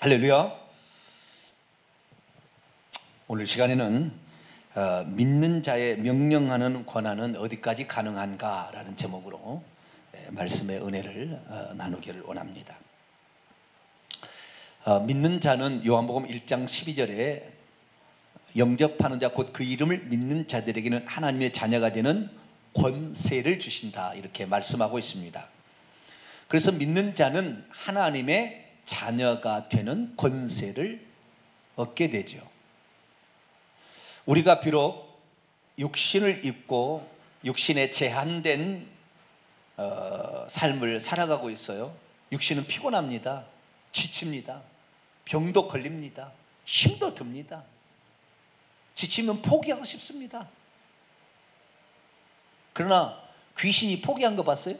할렐루야. 오늘 시간에는 믿는 자의 명령하는 권한은 어디까지 가능한가 라는 제목으로 말씀의 은혜를 나누기를 원합니다. 믿는 자는 요한복음 1장 12절에 영접하는 자 곧 그 이름을 믿는 자들에게는 하나님의 자녀가 되는 권세를 주신다, 이렇게 말씀하고 있습니다. 그래서 믿는 자는 하나님의 자녀가 되는 권세를 얻게 되죠. 우리가 비록 육신을 입고 육신에 제한된 삶을 살아가고 있어요. 육신은 피곤합니다. 지칩니다. 병도 걸립니다. 힘도 듭니다. 지치면 포기하고 싶습니다. 그러나 귀신이 포기한 거 봤어요?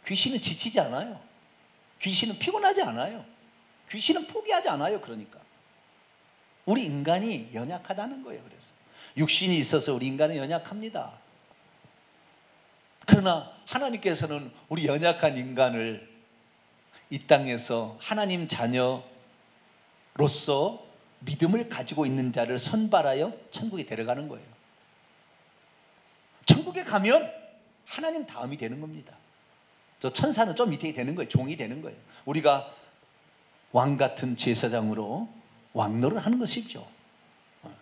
귀신은 지치지 않아요. 귀신은 피곤하지 않아요. 귀신은 포기하지 않아요. 그러니까 우리 인간이 연약하다는 거예요. 그래서 육신이 있어서 우리 인간은 연약합니다. 그러나 하나님께서는 우리 연약한 인간을 이 땅에서 하나님 자녀로서 믿음을 가지고 있는 자를 선발하여 천국에 데려가는 거예요. 천국에 가면 하나님 다음이 되는 겁니다. 저 천사는 좀 밑에 되는 거예요. 종이 되는 거예요. 우리가 왕 같은 제사장으로 왕노를 하는 것이죠.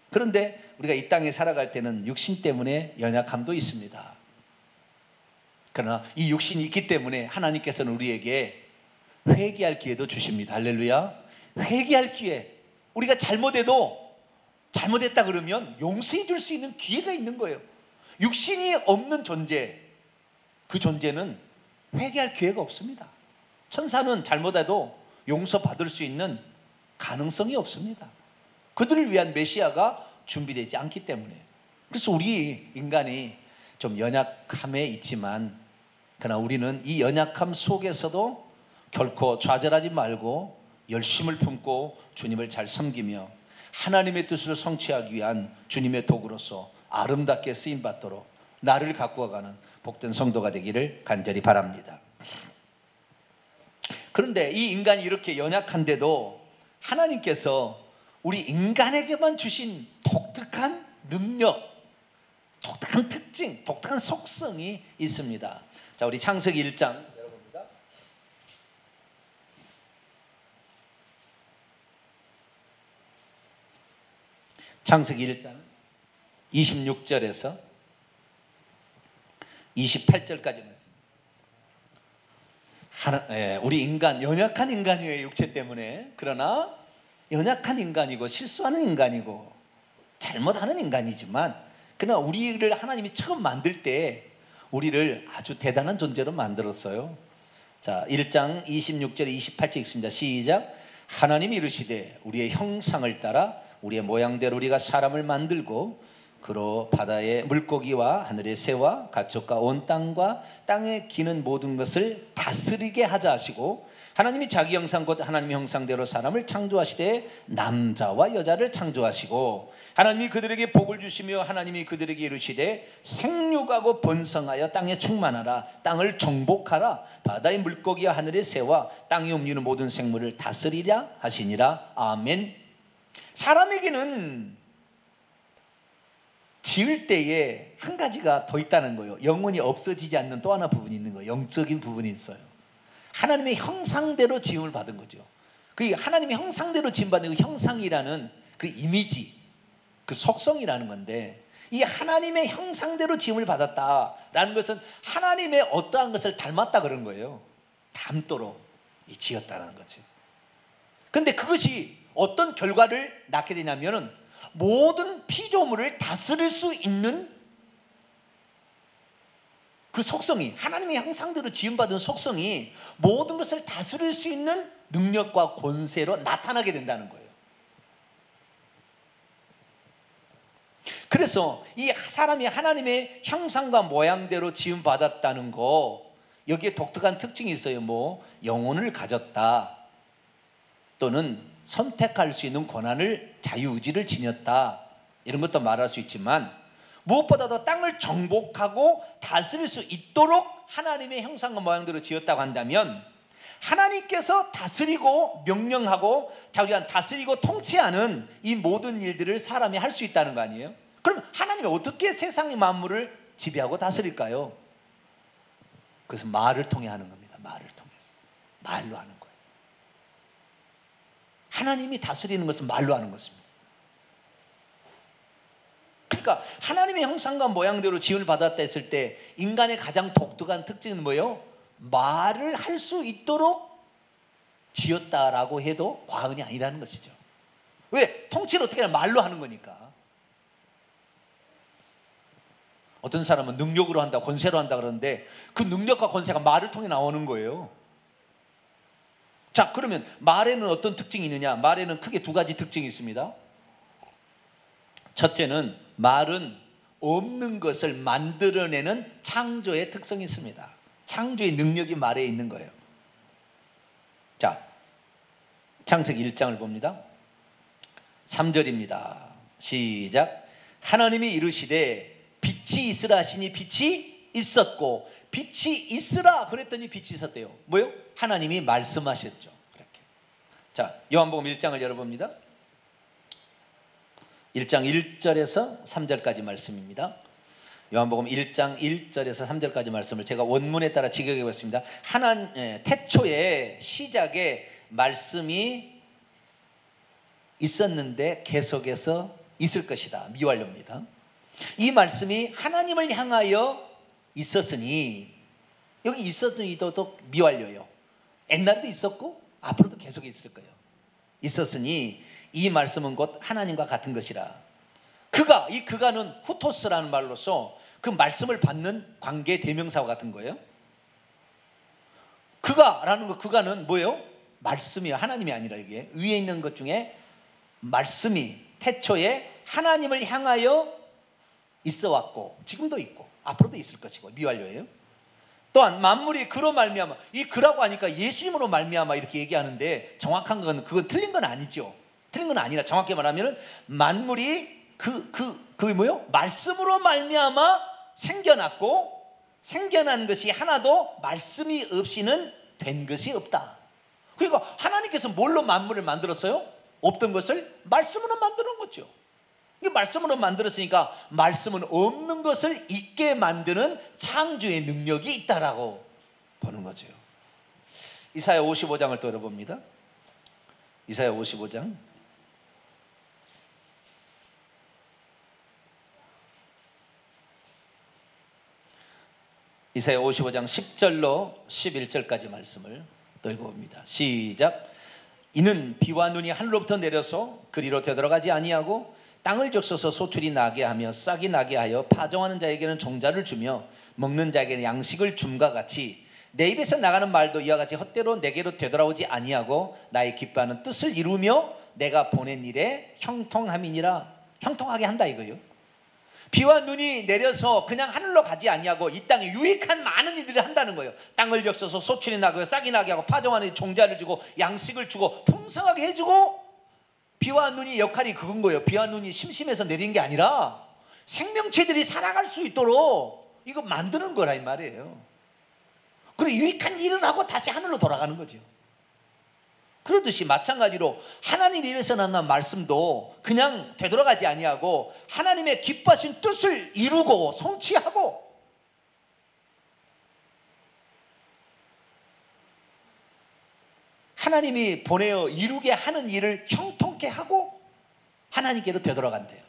그런데 우리가 이 땅에 살아갈 때는 육신 때문에 연약함도 있습니다. 그러나 이 육신이 있기 때문에 하나님께서는 우리에게 회개할 기회도 주십니다. 할렐루야. 회개할 기회. 우리가 잘못했다 그러면 용서해 줄 수 있는 기회가 있는 거예요. 육신이 없는 존재, 그 존재는 회개할 기회가 없습니다. 천사는 잘못해도 용서받을 수 있는 가능성이 없습니다. 그들을 위한 메시아가 준비되지 않기 때문에. 그래서 우리 인간이 좀 연약함에 있지만, 그러나 우리는 이 연약함 속에서도 결코 좌절하지 말고 열심을 품고 주님을 잘 섬기며 하나님의 뜻을 성취하기 위한 주님의 도구로서 아름답게 쓰임받도록 나를 가꾸어 가는 복된 성도가 되기를 간절히 바랍니다. 그런데 이 인간이 이렇게 연약한데도 하나님께서 우리 인간에게만 주신 독특한 능력, 독특한 특징, 독특한 속성이 있습니다. 자, 우리 창세기 1장 열어봅니다. 창세기 1장 26절에서 28절까지 말씀. 우리 인간, 연약한 인간이에요. 육체 때문에. 그러나 연약한 인간이고 실수하는 인간이고 잘못하는 인간이지만, 그러나 우리를 하나님이 처음 만들 때 우리를 아주 대단한 존재로 만들었어요. 자, 1장 26절에 28절 읽습니다. 시작. 하나님이 이르시되 우리의 형상을 따라 우리의 모양대로 우리가 사람을 만들고 그로 바다의 물고기와 하늘의 새와 가축과 온 땅과 땅에 기는 모든 것을 다스리게 하자 하시고, 하나님이 자기 형상 곧 하나님의 형상대로 사람을 창조하시되 남자와 여자를 창조하시고, 하나님이 그들에게 복을 주시며 하나님이 그들에게 이르시되 생육하고 번성하여 땅에 충만하라. 땅을 정복하라. 바다의 물고기와 하늘의 새와 땅에 움직이는 모든 생물을 다스리라 하시니라. 아멘. 사람에게는 지을 때에 한 가지가 더 있다는 거예요. 영원히 없어지지 않는 또 하나 부분이 있는 거예요. 영적인 부분이 있어요. 하나님의 형상대로 지음을 받은 거죠. 그 하나님의 형상대로 지음받은 그 형상이라는 그 이미지, 그 속성이라는 건데, 이 하나님의 형상대로 지음을 받았다라는 것은 하나님의 어떠한 것을 닮았다 그런 거예요. 닮도록 지었다는 거죠. 그런데 그것이 어떤 결과를 낳게 되냐면은 모든 피조물을 다스릴 수 있는 그 속성이, 하나님의 형상대로 지음받은 속성이 모든 것을 다스릴 수 있는 능력과 권세로 나타나게 된다는 거예요. 그래서 이 사람이 하나님의 형상과 모양대로 지음받았다는 거, 여기에 독특한 특징이 있어요. 뭐 영혼을 가졌다, 또는 선택할 수 있는 권한을, 자유의지를 지녔다, 이런 것도 말할 수 있지만, 무엇보다도 땅을 정복하고 다스릴 수 있도록 하나님의 형상과 모양대로 지었다고 한다면, 하나님께서 다스리고 명령하고 자기가 다스리고 통치하는 이 모든 일들을 사람이 할 수 있다는 거 아니에요? 그럼 하나님이 어떻게 세상의 만물을 지배하고 다스릴까요? 그래서 말을 통해 하는 겁니다. 말을 통해서. 말로 하는 거예요. 하나님이 다스리는 것은 말로 하는 것입니다. 그러니까 하나님의 형상과 모양대로 지음을 받았다 했을 때 인간의 가장 독특한 특징은 뭐예요? 말을 할 수 있도록 지었다라고 해도 과언이 아니라는 것이죠. 왜? 통치를 어떻게 하냐? 말로 하는 거니까. 어떤 사람은 능력으로 한다, 권세로 한다 그러는데 그 능력과 권세가 말을 통해 나오는 거예요. 자, 그러면 말에는 어떤 특징이 있느냐? 말에는 크게 두 가지 특징이 있습니다. 첫째는 말은 없는 것을 만들어내는 창조의 특성이 있습니다. 창조의 능력이 말에 있는 거예요. 자, 창세기 1장을 봅니다. 3절입니다. 시작. 하나님이 이르시되 빛이 있으라 하시니 빛이 있었고 빛이 있으라 그랬더니 빛이 있었대요. 뭐요? 하나님이 말씀하셨죠. 그렇게. 자, 요한복음 1장을 열어봅니다. 1장 1절에서 3절까지 말씀입니다. 요한복음 1장 1절에서 3절까지 말씀을 제가 원문에 따라 직역해 봤습니다. 태초에 시작에 말씀이 있었는데 계속해서 있을 것이다. 미완료입니다. 이 말씀이 하나님을 향하여 있었으니, 여기 있었으니도 미완료예요. 옛날에도 있었고 앞으로도 계속 있을 거예요. 있었으니 이 말씀은 곧 하나님과 같은 것이라. 그가, 이 그가는 후토스라는 말로서 그 말씀을 받는 관계 대명사와 같은 거예요. 그가라는 거, 그가는 뭐예요? 말씀이에요. 하나님이 아니라 이게 위에 있는 것 중에 말씀이 태초에 하나님을 향하여 있어 왔고 지금도 있고 앞으로도 있을 것이고 미완료예요. 또한 만물이 그로 말미암아, 이 그라고 하니까 예수님으로 말미암아 이렇게 얘기하는데 정확한 건 그건 틀린 건 아니죠. 틀린 건 아니라 정확히 말하면 만물이 그게 뭐예요? 말씀으로 말미암아 생겨났고 생겨난 것이 하나도 말씀이 없이는 된 것이 없다. 그러니까 하나님께서 뭘로 만물을 만들었어요? 없던 것을 말씀으로 만드는 거죠. 말씀으로 만들었으니까 말씀은 없는 것을 있게 만드는 창조의 능력이 있다라고 보는 거죠. 이사야 55장을 또 열어봅니다. 이사야 55장. 이사야 55장 10절로 11절까지 말씀을 또 읽어봅니다. 시작. 이는 비와 눈이 하늘로부터 내려서 그리로 되돌아가지 아니하고 땅을 적셔서 소출이 나게 하며 싹이 나게 하여 파종하는 자에게는 종자를 주며 먹는 자에게는 양식을 줌과 같이 내 입에서 나가는 말도 이와 같이 헛되로 내게로 되돌아오지 아니하고 나의 기뻐하는 뜻을 이루며 내가 보낸 일에 형통함이니라. 형통하게 한다 이거예요. 비와 눈이 내려서 그냥 하늘로 가지 아니하고 이 땅에 유익한 많은 일들을 한다는 거예요. 땅을 적셔서 소출이 나고 싹이 나게 하고 파종하는 종자를 주고 양식을 주고 풍성하게 해주고. 비와 눈이 역할이 그건 거예요. 비와 눈이 심심해서 내린 게 아니라 생명체들이 살아갈 수 있도록 이거 만드는 거라 이 말이에요. 그리고 유익한 일을 하고 다시 하늘로 돌아가는 거죠. 그렇듯이 마찬가지로 하나님 입에서 나는 말씀도 그냥 되돌아가지 아니하고 하나님의 기뻐하신 뜻을 이루고 성취하고 하나님이 보내어 이루게 하는 일을 형통케 하고 하나님께로 되돌아간대요.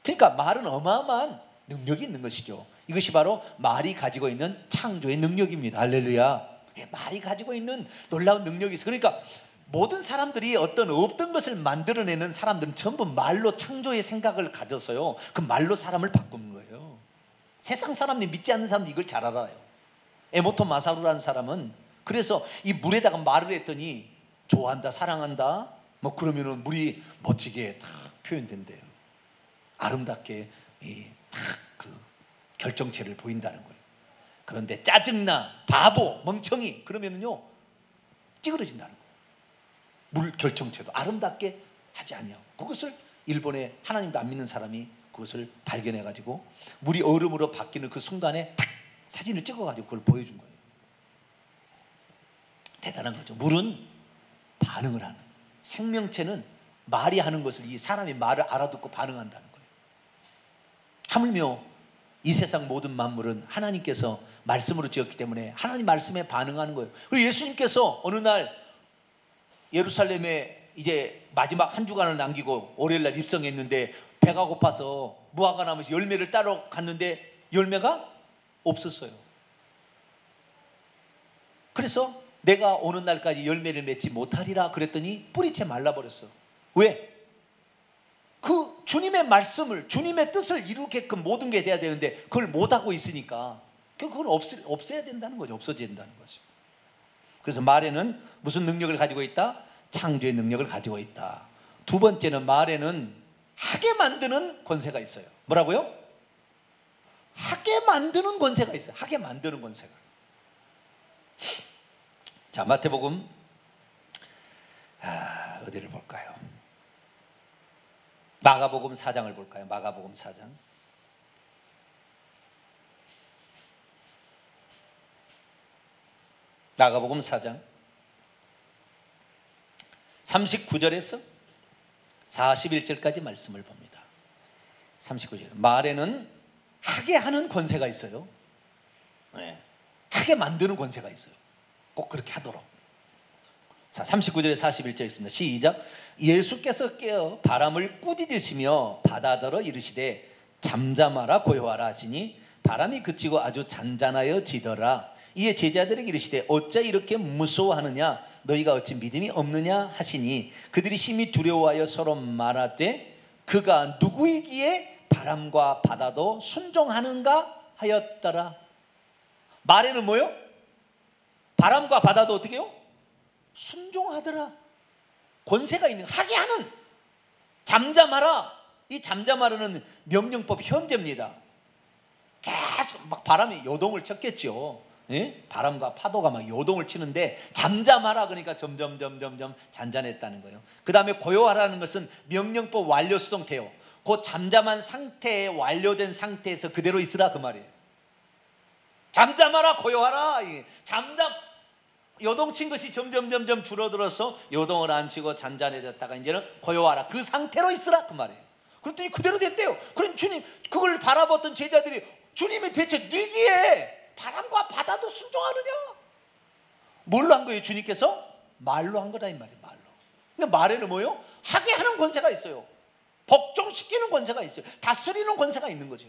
그러니까 말은 어마어마한 능력이 있는 것이죠. 이것이 바로 말이 가지고 있는 창조의 능력입니다. 할렐루야. 말이 가지고 있는 놀라운 능력이 있어요. 그러니까 모든 사람들이 어떤 없던 것을 만들어내는 사람들은 전부 말로 창조의 생각을 가져서요, 그 말로 사람을 바꾸는 거예요. 세상 사람들이 믿지 않는 사람들이 이걸 잘 알아요. 에모토 마사루라는 사람은 그래서 이 물에다가 말을 했더니 좋아한다, 사랑한다, 뭐 그러면은 물이 멋지게 딱 표현된대요. 아름답게 딱 그 결정체를 보인다는 거예요. 그런데 짜증나, 바보, 멍청이 그러면은요 찌그러진다는 거예요. 물 결정체도 아름답게 하지 아니하고 그것을 일본의 하나님도 안 믿는 사람이 그것을 발견해 가지고 물이 얼음으로 바뀌는 그 순간에 탁 사진을 찍어 가지고 그걸 보여준 거예요. 대단한 거죠. 물은 반응을 하는, 생명체는 말이 하는 것을 이 사람이 말을 알아듣고 반응한다는 거예요. 하물며 이 세상 모든 만물은 하나님께서 말씀으로 지었기 때문에 하나님 말씀에 반응하는 거예요. 그리고 예수님께서 어느 날 예루살렘에 이제 마지막 한 주간을 남기고 월요일날 입성했는데 배가 고파서 무화과 나무에서 열매를 따러 갔는데 열매가 없었어요. 그래서 내가 오는 날까지 열매를 맺지 못하리라 그랬더니 뿌리채 말라버렸어. 왜? 그 주님의 말씀을, 주님의 뜻을 이루게끔 모든 게 돼야 되는데 그걸 못하고 있으니까 그건 없어야 된다는 거죠. 없어져야 된다는 거죠. 그래서 말에는 무슨 능력을 가지고 있다? 창조의 능력을 가지고 있다. 두 번째는 말에는 하게 만드는 권세가 있어요. 뭐라고요? 하게 만드는 권세가 있어요. 하게 만드는 권세가. 자, 마태복음 어디를 볼까요? 마가복음 4장을 볼까요? 마가복음 4장. 마가복음 4장 39절에서 41절까지 말씀을 봅니다. 39절. 말에는 하게 하는 권세가 있어요. 네. 하게 만드는 권세가 있어요. 꼭 그렇게 하도록. 자, 39절에 41절 있습니다. 시작. 예수께서 깨어 바람을 꾸짖으시며 바다더러 이르시되 잠잠하라 고요하라 하시니 바람이 그치고 아주 잔잔하여 지더라. 이에 제자들에게 이르시되 어찌 이렇게 무서워하느냐 너희가 어찌 믿음이 없느냐 하시니 그들이 심히 두려워하여 서로 말하되 그가 누구이기에 바람과 바다도 순종하는가 하였더라. 말에는 뭐요? 바람과 바다도 어떻게 해요? 순종하더라. 권세가 있는, 하게 하는. 잠잠하라. 이 잠잠하라는 명령법 현재입니다. 계속 막 바람이 요동을 쳤겠죠. 예? 바람과 파도가 막 요동을 치는데 잠잠하라 그러니까 점점 잔잔했다는 거예요. 그 다음에 고요하라는 것은 명령법 완료 수동태요. 그 잠잠한 상태에 완료된 상태에서 그대로 있으라 그 말이에요. 잠잠하라 고요하라. 요동친 것이 점점 줄어들어서 요동을 안 치고 잔잔해졌다가 이제는 고요하라 그 상태로 있으라 그 말이에요. 그랬더니 그대로 됐대요. 그럼 주님 그걸 바라봤던 제자들이 주님이 대체 네기에 바람과 바다도 순종하느냐? 뭘로 한 거예요? 주님께서 말로 한 거다 이 말이에요. 말로. 근데 말에는 뭐예요? 하게 하는 권세가 있어요. 복종시키는 권세가 있어요. 다스리는 권세가 있는 거죠.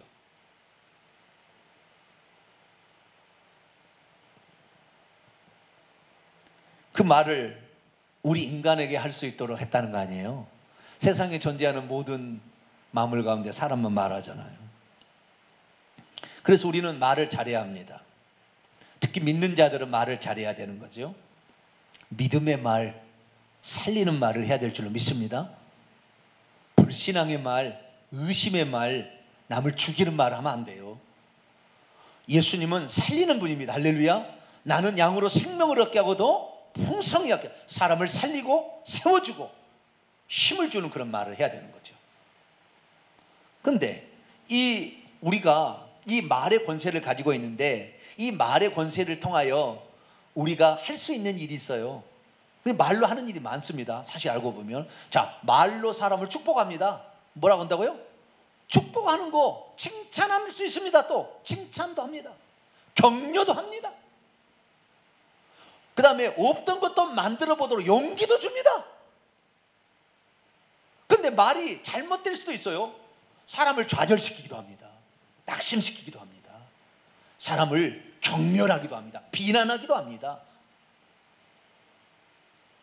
그 말을 우리 인간에게 할 수 있도록 했다는 거 아니에요? 세상에 존재하는 모든 만물 가운데 사람만 말하잖아요. 그래서 우리는 말을 잘해야 합니다. 특히 믿는 자들은 말을 잘해야 되는 거죠. 믿음의 말, 살리는 말을 해야 될 줄로 믿습니다. 불신앙의 말, 의심의 말, 남을 죽이는 말을 하면 안 돼요. 예수님은 살리는 분입니다. 할렐루야. 나는 양으로 생명을 얻게 하고도 풍성히 하게 사람을 살리고 세워주고 힘을 주는 그런 말을 해야 되는 거죠. 그런데 우리가 이 말의 권세를 가지고 있는데 이 말의 권세를 통하여 우리가 할 수 있는 일이 있어요. 말로 하는 일이 많습니다. 사실 알고 보면. 자, 말로 사람을 축복합니다. 뭐라고 한다고요? 축복하는 거 칭찬할 수 있습니다. 또 칭찬도 합니다. 격려도 합니다. 그 다음에 없던 것도 만들어 보도록 용기도 줍니다. 근데 말이 잘못될 수도 있어요. 사람을 좌절시키기도 합니다. 낙심시키기도 합니다. 사람을 경멸하기도 합니다. 비난하기도 합니다.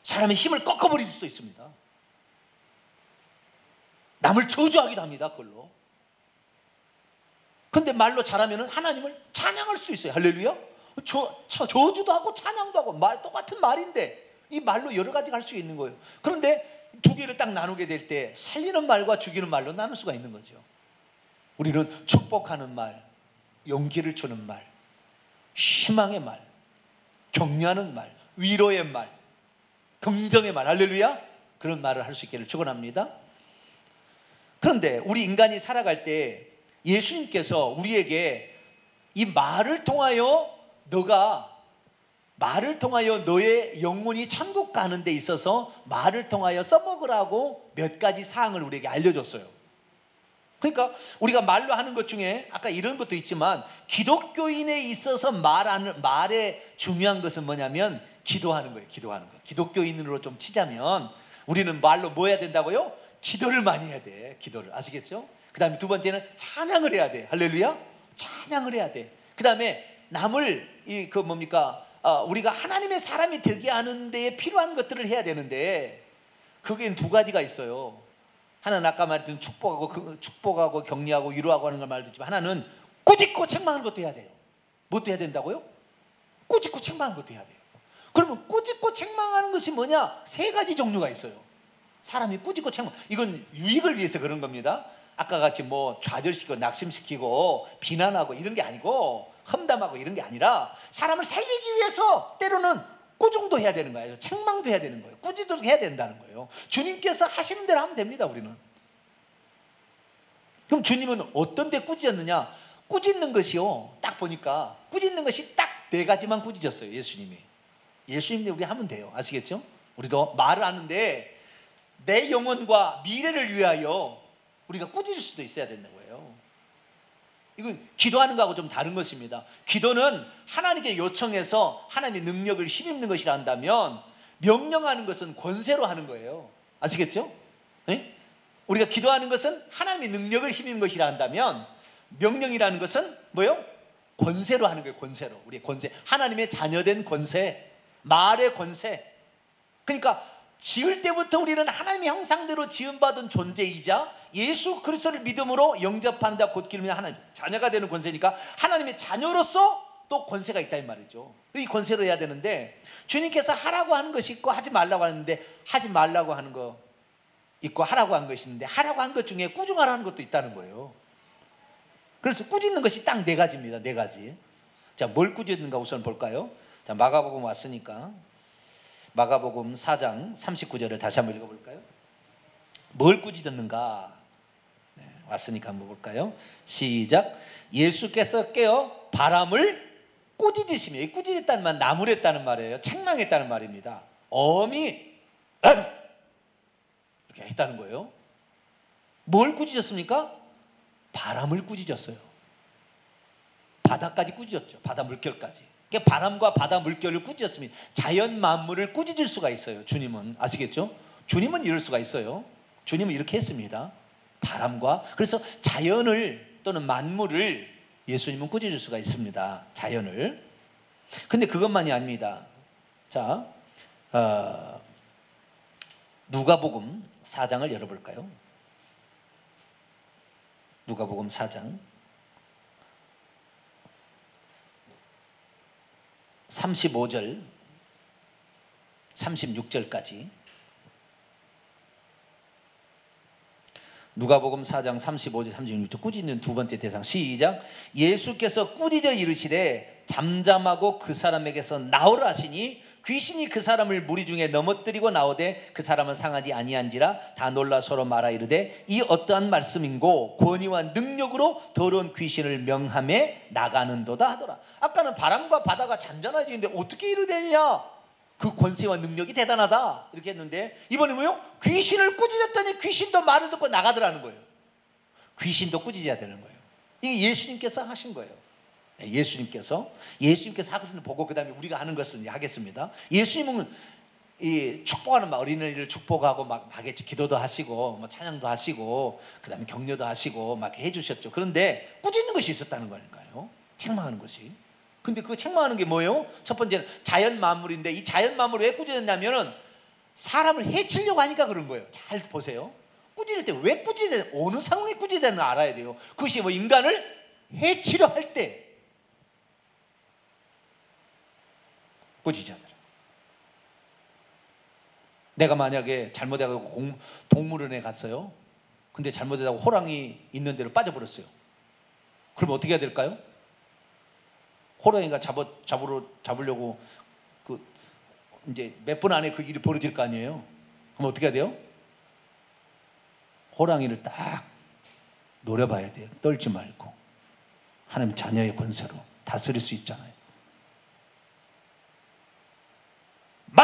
사람의 힘을 꺾어버릴 수도 있습니다. 남을 저주하기도 합니다. 그걸로. 근데 말로 잘하면 하나님을 찬양할 수도 있어요. 할렐루야. 저주도 하고 찬양도 하고 말 똑같은 말인데 이 말로 여러 가지가 할 수 있는 거예요. 그런데 두 개를 딱 나누게 될 때 살리는 말과 죽이는 말로 나눌 수가 있는 거죠. 우리는 축복하는 말, 용기를 주는 말, 희망의 말, 격려하는 말, 위로의 말, 긍정의 말, 할렐루야, 그런 말을 할 수 있기를 축원합니다. 그런데 우리 인간이 살아갈 때 예수님께서 우리에게 이 말을 통하여 너가 말을 통하여 너의 영혼이 천국 가는 데 있어서 말을 통하여 써먹으라고 몇 가지 사항을 우리에게 알려줬어요. 그러니까 우리가 말로 하는 것 중에 아까 이런 것도 있지만, 기독교인에 있어서 말의 중요한 것은 뭐냐면 기도하는 거예요. 기도하는 거. 기독교인으로 좀 치자면 우리는 말로 뭐 해야 된다고요? 기도를 많이 해야 돼. 기도를. 아시겠죠? 그 다음에 두 번째는 찬양을 해야 돼. 할렐루야. 찬양을 해야 돼. 그 다음에 남을 우리가 하나님의 사람이 되게 하는 데에 필요한 것들을 해야 되는데, 그게 두 가지가 있어요. 하나는 아까 말했던 축복하고 격려하고 위로하고 하는 걸 말했지만, 하나는 꾸짖고 책망하는 것도 해야 돼요. 뭣도 해야 된다고요? 꾸짖고 책망하는 것도 해야 돼요. 그러면 꾸짖고 책망하는 것이 뭐냐? 세 가지 종류가 있어요. 사람이 꾸짖고 책망, 이건 유익을 위해서 그런 겁니다. 아까 같이 뭐 좌절시키고 낙심시키고 비난하고 이런 게 아니고, 험담하고 이런 게 아니라 사람을 살리기 위해서 때로는 꾸중도 해야 되는 거예요. 책망도 해야 되는 거예요. 꾸짖도 해야 된다는 거예요. 주님께서 하시는 대로 하면 됩니다. 우리는. 그럼 주님은 어떤 데 꾸짖었느냐? 꾸짖는 것이요, 딱 보니까 꾸짖는 것이 딱 네 가지만 꾸짖었어요. 예수님도 우리 하면 돼요. 아시겠죠? 우리도 말을 하는데 내 영혼과 미래를 위하여 우리가 꾸짖을 수도 있어야 된다는 거예요. 이건 기도하는 거하고 좀 다른 것입니다. 기도는 하나님께 요청해서 하나님의 능력을 힘입는 것이라 한다면, 명령하는 것은 권세로 하는 거예요. 아시겠죠? 네? 우리가 기도하는 것은 하나님의 능력을 힘입는 것이라 한다면, 명령이라는 것은 뭐예요? 권세로 하는 거예요. 권세로. 우리의 권세, 하나님의 자녀된 권세, 말의 권세. 그러니까 지을 때부터 우리는 하나님의 형상대로 지음받은 존재이자 예수 그리스도를 믿음으로 영접한다, 곧 기름이나 하나님 자녀가 되는 권세니까, 하나님의 자녀로서 또 권세가 있다 이 말이죠. 이 권세로 해야 되는데, 주님께서 하라고 하는 것이 있고 하지 말라고 하는데, 하지 말라고 하는 거 있고 하라고 하는 것이 있는데, 하라고 하는 것 중에 꾸중하라는 것도 있다는 거예요. 그래서 꾸짖는 것이 딱 네 가지입니다. 네 가지. 자, 뭘 꾸짖는가 우선 볼까요? 자, 마가복음 왔으니까 마가복음 4장 39절을 다시 한번 읽어볼까요? 뭘 꾸짖었는가? 네, 왔으니까 한번 볼까요? 시작. 예수께서 깨어 바람을 꾸짖으시며, 이 꾸짖었다는 말 나무랬다는 말이에요. 책망했다는 말입니다. 어미 이렇게 했다는 거예요. 뭘 꾸짖었습니까? 바람을 꾸짖었어요. 바다까지 꾸짖었죠. 바다 물결까지. 그러니까 바람과 바다 물결을 꾸짖었습니다. 자연 만물을 꾸짖을 수가 있어요. 주님은. 아시겠죠? 주님은 이럴 수가 있어요. 주님은 이렇게 했습니다. 바람과, 그래서 자연을 또는 만물을 예수님은 꾸짖을 수가 있습니다. 자연을. 근데 그것만이 아닙니다. 자, 누가복음 4장을 열어볼까요? 누가복음 4장 35절 36절까지. 누가복음 4장 35절 36절, 꾸짖는 두 번째 대상. 시작. 예수께서 꾸짖어 이르시되 잠잠하고 그 사람에게서 나오라 하시니, 귀신이 그 사람을 무리 중에 넘어뜨리고 나오되 그 사람은 상하지 아니한지라 다 놀라 서로 말하 이르되 이 어떠한 말씀인고 권위와 능력으로 더러운 귀신을 명함에 나가는도다 하더라. 아까는 바람과 바다가 잔잔해지는데 어떻게 이르되냐? 그 권세와 능력이 대단하다 이렇게 했는데, 이번에 뭐요? 귀신을 꾸짖었더니 귀신도 말을 듣고 나가더라는 거예요. 귀신도 꾸짖어야 되는 거예요. 이게 예수님께서 하신 거예요. 예수님께서 하시는 걸 보고 그 다음에 우리가 하는 것을 이제 하겠습니다. 예수님은 이 축복하는 어린이를 축복하고 막 하겠지. 기도도 하시고 뭐 찬양도 하시고 그 다음에 격려도 하시고 막 해주셨죠. 그런데 꾸짖는 것이 있었다는 거니까요. 책망하는 것이. 근데 그 책망하는 게 뭐예요? 첫 번째는 자연 만물인데, 이 자연 만물을 왜 꾸짖었냐면은 사람을 해치려고 하니까 그런 거예요. 잘 보세요. 꾸짖을 때 왜 꾸짖어야 돼? 어느 상황에 꾸짖어야 되는지 알아야 돼요. 그것이 뭐 인간을 해치려 할 때 꾸짖어야 돼요. 내가 만약에 잘못해가지고 동물원에 갔어요. 근데 잘못해서 호랑이 있는 데로 빠져버렸어요. 그럼 어떻게 해야 될까요? 호랑이가 잡으려고 그 이제 몇 분 안에 그 일이 벌어질 거 아니에요. 그럼 어떻게 해야 돼요? 호랑이를 딱 노려봐야 돼요. 떨지 말고. 하나님 자녀의 권세로 다스릴 수 있잖아요.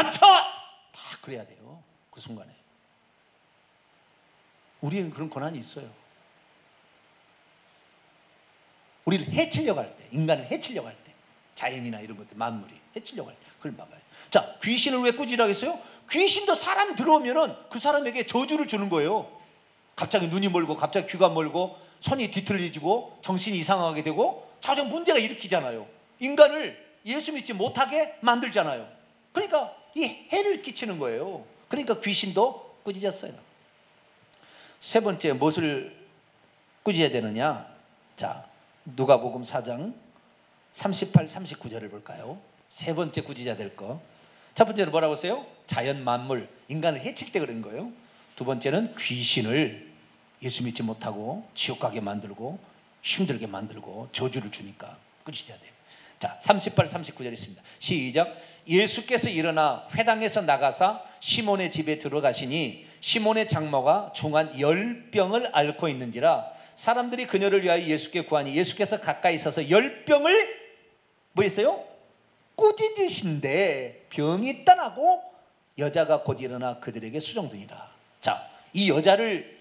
멈춰! 다 그래야 돼요. 그 순간에. 우리는 그런 권한이 있어요. 우리를 해치려고 할 때, 인간을 해치려고 할 때, 자연이나 이런 것들, 만물이 해치려고 할 때 그걸 막아요. 자, 귀신을 왜 꾸짖으라고 했어요? 귀신도 사람 들어오면은 그 사람에게 저주를 주는 거예요. 갑자기 눈이 멀고, 갑자기 귀가 멀고, 손이 뒤틀리지고, 정신이 이상하게 되고, 자정 문제가 일으키잖아요. 인간을 예수 믿지 못하게 만들잖아요. 그러니까 이 해를 끼치는 거예요. 그러니까 귀신도 꾸짖었어요. 세 번째, 무엇을 꾸짖어야 되느냐? 자, 누가복음 4장 38, 39절을 볼까요? 세 번째 꾸짖어야 될 거. 첫 번째는 뭐라고 했어요? 자연 만물, 인간을 해칠 때 그런 거예요. 두 번째는 귀신을 예수 믿지 못하고 지옥 가게 만들고 힘들게 만들고 저주를 주니까 꾸짖어야 돼요. 자, 38, 39절 있습니다. 시작. 예수께서 일어나 회당에서 나가사 시몬의 집에 들어가시니 시몬의 장모가 중한 10병을 앓고 있는지라 사람들이 그녀를 위하여 예수께 구하니 예수께서 가까이 서서 10병을 뭐 했어요? 꾸짖으신데 병이 떠나고 여자가 곧 일어나 그들에게 수종드니라. 자, 이 여자를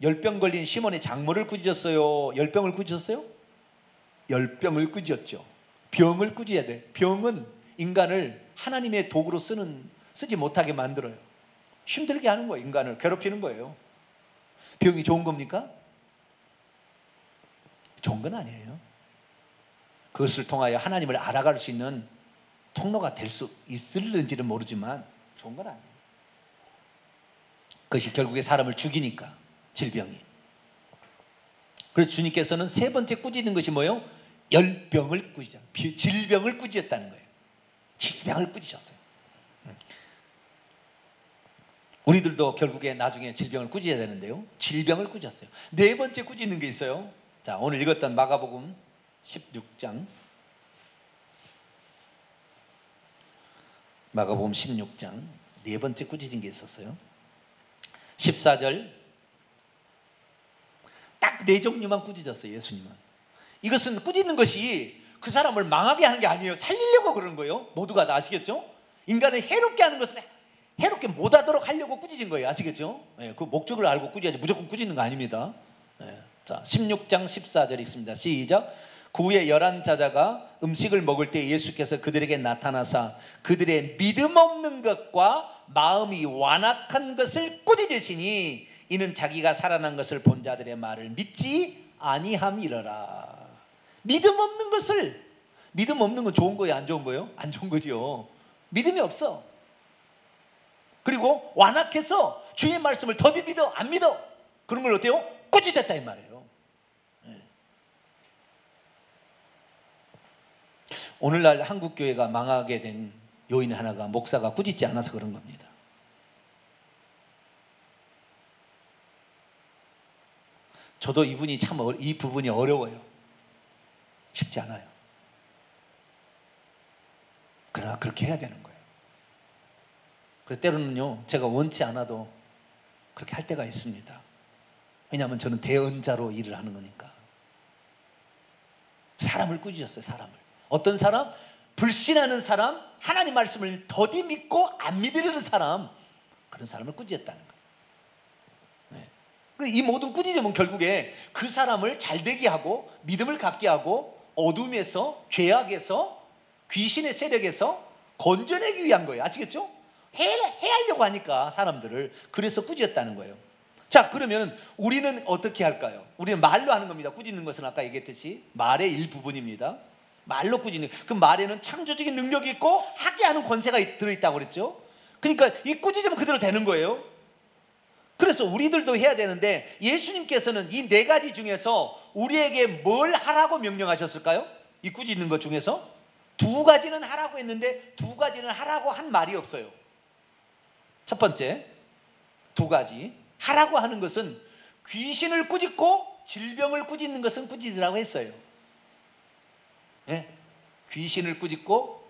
10병 걸린 시몬의 장모를 꾸짖었어요? 10병을 꾸짖었어요? 10병을 꾸짖었죠. 병을 꾸짖어야 돼. 병은 인간을 하나님의 도구로 쓰지 못하게 만들어요. 힘들게 하는 거예요. 인간을 괴롭히는 거예요. 병이 좋은 겁니까? 좋은 건 아니에요. 그것을 통하여 하나님을 알아갈 수 있는 통로가 될 수 있을는지는 모르지만 좋은 건 아니에요. 그것이 결국에 사람을 죽이니까, 질병이. 그래서 주님께서는 세 번째 꾸짖는 것이 뭐예요? 열병을 꾸짖어, 질병을 꾸짖었다는 거예요. 질병을 꾸짖었어요. 우리들도 결국에 나중에 질병을 꾸짖어야 되는데요, 질병을 꾸짖었어요. 네 번째 꾸짖는 게 있어요. 자, 오늘 읽었던 마가복음 16장, 마가복음 16장 네 번째 꾸짖은 게 있었어요. 14절 딱 네 종류만 꾸짖었어요. 예수님은 이것은 꾸짖는 것이 그 사람을 망하게 하는 게 아니에요. 살리려고 그러는 거예요. 모두가 다 아시겠죠? 인간을 해롭게 하는 것은 해롭게 못하도록 하려고 꾸짖은 거예요. 아시겠죠? 네, 그 목적을 알고 꾸짖어야지 무조건 꾸짖는 거 아닙니다. 네. 자, 16장 14절 읽습니다. 시작. 그 후에 11자자가 음식을 먹을 때 예수께서 그들에게 나타나사 그들의 믿음 없는 것과 마음이 완악한 것을 꾸짖으시니 이는 자기가 살아난 것을 본 자들의 말을 믿지 아니함이러라. 믿음 없는 것을, 믿음 없는 건 좋은 거예요, 안 좋은 거예요? 안 좋은 거죠. 믿음이 없어. 그리고 완악해서 주의 말씀을 더디 믿어 안 믿어, 그런 걸 어때요? 꾸짖었다 이 말이에요. 오늘날 한국교회가 망하게 된 요인 하나가 목사가 꾸짖지 않아서 그런 겁니다. 저도 이분이 참 이 부분이 어려워요. 쉽지 않아요. 그러나 그렇게 해야 되는 거예요. 그래서 때로는요, 제가 원치 않아도 그렇게 할 때가 있습니다. 왜냐하면 저는 대언자로 일을 하는 거니까. 사람을 꾸짖었어요. 사람을. 어떤 사람? 불신하는 사람, 하나님 말씀을 더디 믿고 안 믿으려는 사람, 그런 사람을 꾸짖었다는 거예요. 네. 이 모든 꾸짖음은 결국에 그 사람을 잘되게 하고 믿음을 갖게 하고 어둠에서, 죄악에서, 귀신의 세력에서 건져내기 위한 거예요. 아시겠죠? 해하려고 하니까 사람들을. 그래서 꾸짖었다는 거예요. 자, 그러면 우리는 어떻게 할까요? 우리는 말로 하는 겁니다. 꾸짖는 것은 아까 얘기했듯이 말의 일부분입니다. 말로 꾸짖는, 그 말에는 창조적인 능력이 있고 하게 하는 권세가 들어있다고 그랬죠. 그러니까 이 꾸짖으면 그대로 되는 거예요. 그래서 우리들도 해야 되는데, 예수님께서는 이 네 가지 중에서 우리에게 뭘 하라고 명령하셨을까요? 이 꾸짖는 것 중에서 두 가지는 하라고 했는데 두 가지는 하라고 한 말이 없어요. 첫 번째, 두 가지 하라고 하는 것은 귀신을 꾸짖고 질병을 꾸짖는 것은 꾸짖으라고 했어요. 네? 귀신을 꾸짖고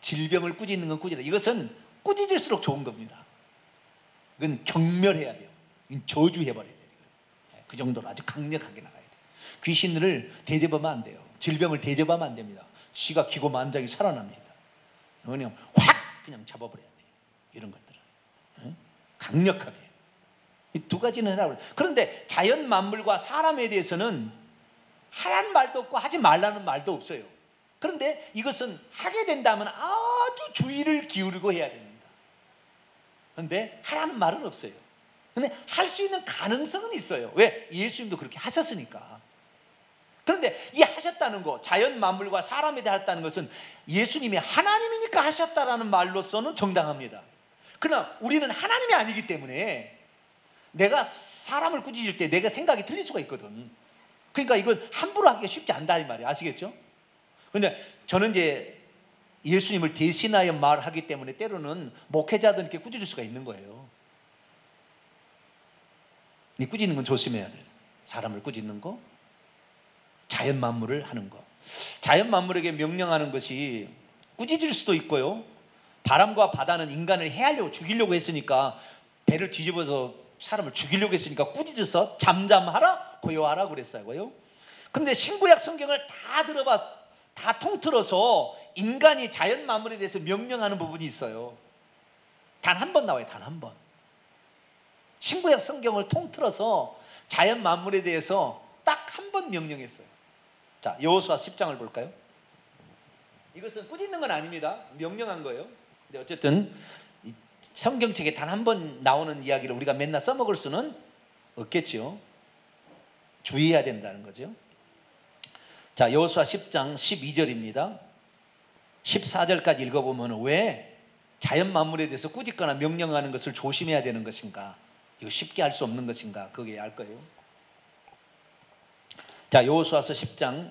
질병을 꾸짖는 건 꾸짖으라. 이것은 꾸짖을수록 좋은 겁니다. 이건 경멸해야 돼요. 이건 저주해버려야 돼요. 네, 그 정도로 아주 강력하게 나가야 돼요. 귀신을 대접하면 안 돼요. 질병을 대접하면 안 됩니다. 쥐가 기고만장이 살아납니다. 그냥 확 그냥 잡아버려야 돼요. 이런 것들은. 응? 강력하게. 이 두 가지는 해라. 그런데 자연 만물과 사람에 대해서는 하라는 말도 없고 하지 말라는 말도 없어요. 그런데 이것은 하게 된다면 아주 주의를 기울이고 해야 됩니다. 그런데 하라는 말은 없어요. 근데 할 수 있는 가능성은 있어요. 왜? 예수님도 그렇게 하셨으니까. 그런데 이 하셨다는 거, 자연 만물과 사람에 대해 하셨다는 것은 예수님이 하나님이니까 하셨다라는 말로서는 정당합니다. 그러나 우리는 하나님이 아니기 때문에 내가 사람을 꾸짖을 때 내가 생각이 틀릴 수가 있거든. 그러니까 이건 함부로 하기가 쉽지 않다 이 말이에요. 아시겠죠? 그런데 저는 이제 예수님을 대신하여 말하기 때문에 때로는 목회자들께 꾸짖을 수가 있는 거예요. 이 꾸짖는 건 조심해야 돼요. 사람을 꾸짖는 거, 자연 만물을 하는 거. 자연 만물에게 명령하는 것이 꾸짖을 수도 있고요. 바람과 바다는 인간을 해하려고 죽이려고 했으니까 배를 뒤집어서 사람을 죽이려고 했으니까 꾸짖어서 잠잠하라 고요하라 그랬어요. 근데 신구약 성경을 다 통틀어서 인간이 자연 만물에 대해서 명령하는 부분이 있어요. 단 한 번 나와요. 단 한 번. 신구약 성경을 통틀어서 자연 만물에 대해서 딱 한 번 명령했어요. 자, 여호수아 10장을 볼까요? 이것은 꾸짖는 건 아닙니다. 명령한 거예요. 근데 어쨌든 성경책에 단 한 번 나오는 이야기를 우리가 맨날 써먹을 수는 없겠죠. 주의해야 된다는 거죠. 자, 여호수아 10장 12절입니다. 14절까지 읽어보면 왜 자연 만물에 대해서 꾸짖거나 명령하는 것을 조심해야 되는 것인가, 이거 쉽게 할 수 없는 것인가, 그게 알 거예요. 자, 여호수아서 10장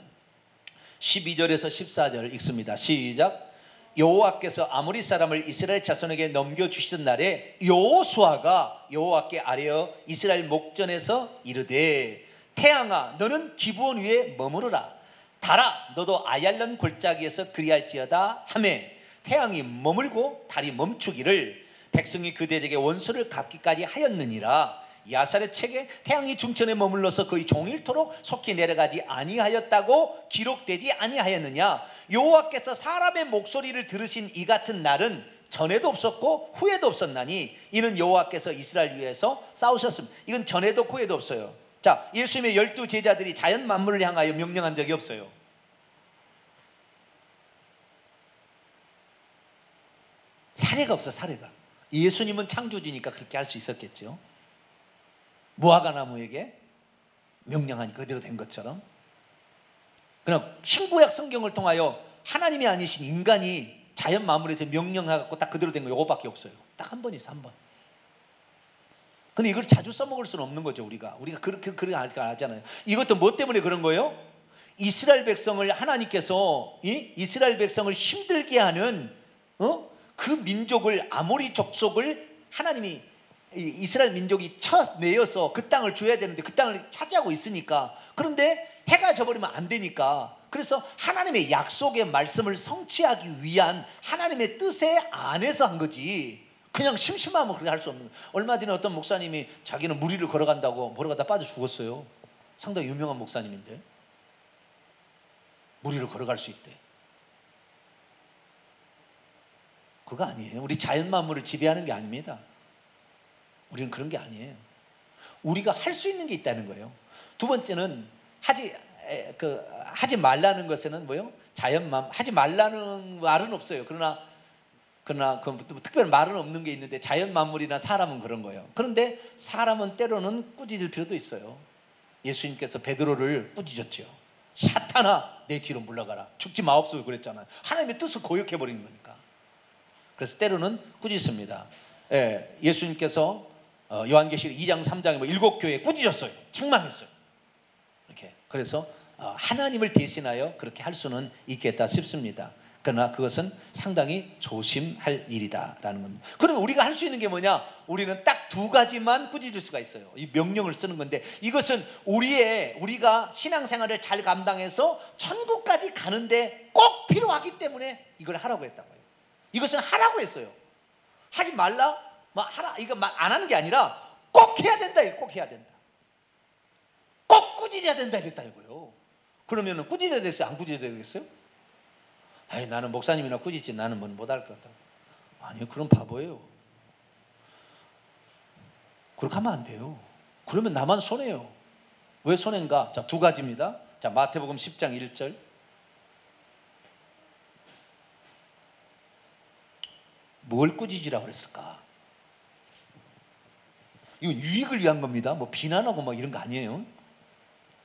12절에서 14절 읽습니다. 시작. 여호와께서 아모리 사람을 이스라엘 자손에게 넘겨주시던 날에 여호수아가 여호와께 아뢰어 이스라엘 목전에서 이르되 태양아 너는 기브온 위에 머무르라. 달아 너도 아얄론 골짜기에서 그리할지어다 하매 태양이 머물고 달이 멈추기를 백성이 그들에게 원수를 갚기까지 하였느니라. 야살의 책에 태양이 중천에 머물러서 거의 종일토록 속히 내려가지 아니하였다고 기록되지 아니하였느냐. 여호와께서 사람의 목소리를 들으신 이 같은 날은 전에도 없었고 후에도 없었나니 이는 여호와께서 이스라엘 위해서 싸우셨습니다. 이건 전에도 후에도 없어요. 자, 예수님의 12 제자들이 자연 만물을 향하여 명령한 적이 없어요. 사례가 없어. 사례가. 예수님은 창조주니까 그렇게 할 수 있었겠죠. 무화과 나무에게 명령하니 그대로 된 것처럼. 그러나 신구약 성경을 통하여 하나님이 아니신 인간이 자연 만물에 대해 명령하고 딱 그대로 된 거 이거밖에 없어요. 딱 한 번 있어, 한 번. 근데 이걸 자주 써먹을 수는 없는 거죠. 우리가 그렇게 하잖아요. 이것도 뭐 때문에 그런 거예요? 이스라엘 백성을 하나님께서 이스라엘 백성을 힘들게 하는 그 민족을, 아모리 족속을 하나님이 이스라엘 민족이 쳐내어서 그 땅을 줘야 되는데 그 땅을 차지하고 있으니까. 그런데 해가 져버리면 안 되니까. 그래서 하나님의 약속의 말씀을 성취하기 위한 하나님의 뜻에 안에서 한 거지. 그냥 심심하면 그렇게 할 수 없는 거예요. 얼마 전에 어떤 목사님이 자기는 무리를 걸어간다고 걸어가다 빠져 죽었어요. 상당히 유명한 목사님인데 무리를 걸어갈 수 있대. 그거 아니에요. 우리 자연 만물을 지배하는 게 아닙니다. 우리는 그런 게 아니에요. 우리가 할 수 있는 게 있다는 거예요. 두 번째는 하지 말라는 것에는 뭐요? 하지 말라는 말은 없어요. 그러나 특별한 말은 없는 게 있는데 자연 만물이나 사람은 그런 거예요. 그런데 사람은 때로는 꾸짖을 필요도 있어요. 예수님께서 베드로를 꾸짖었죠. 사탄아 내 뒤로 물러가라. 죽지 마옵소서 그랬잖아요. 하나님의 뜻을 거역해버리는 거니까. 그래서 때로는 꾸짖습니다. 예수님께서 요한계시록 2장 3장에 7교회에 꾸짖었어요. 책망했어요. 이렇게. 그래서 하나님을 대신하여 그렇게 할 수는 있겠다 싶습니다. 그러나 그것은 상당히 조심할 일이다라는 겁니다. 그러면 우리가 할 수 있는 게 뭐냐? 우리는 딱 두 가지만 꾸짖을 수가 있어요. 이 명령을 쓰는 건데 이것은 우리가 신앙생활을 잘 감당해서 천국까지 가는데 꼭 필요하기 때문에 이걸 하라고 했다고요. 이것은 하라고 했어요. 하지 말라? 하라. 이거 안 하는 게 아니라 꼭 해야 된다. 꼭 해야 된다. 꼭 꾸짖어야 된다 이랬다 이거요. 그러면 꾸짖어야 되겠어요? 안 꾸짖어야 되겠어요? 나는 목사님이나 꾸짖지 나는 뭐 못할 것 같다고. 아니요, 그럼 바보예요. 그렇게 하면 안 돼요. 그러면 나만 손해요. 왜 손해인가? 자, 두 가지입니다. 자, 마태복음 10장 1절. 뭘 꾸짖으라고 그랬을까? 이건 유익을 위한 겁니다. 뭐 비난하고 막 이런 거 아니에요.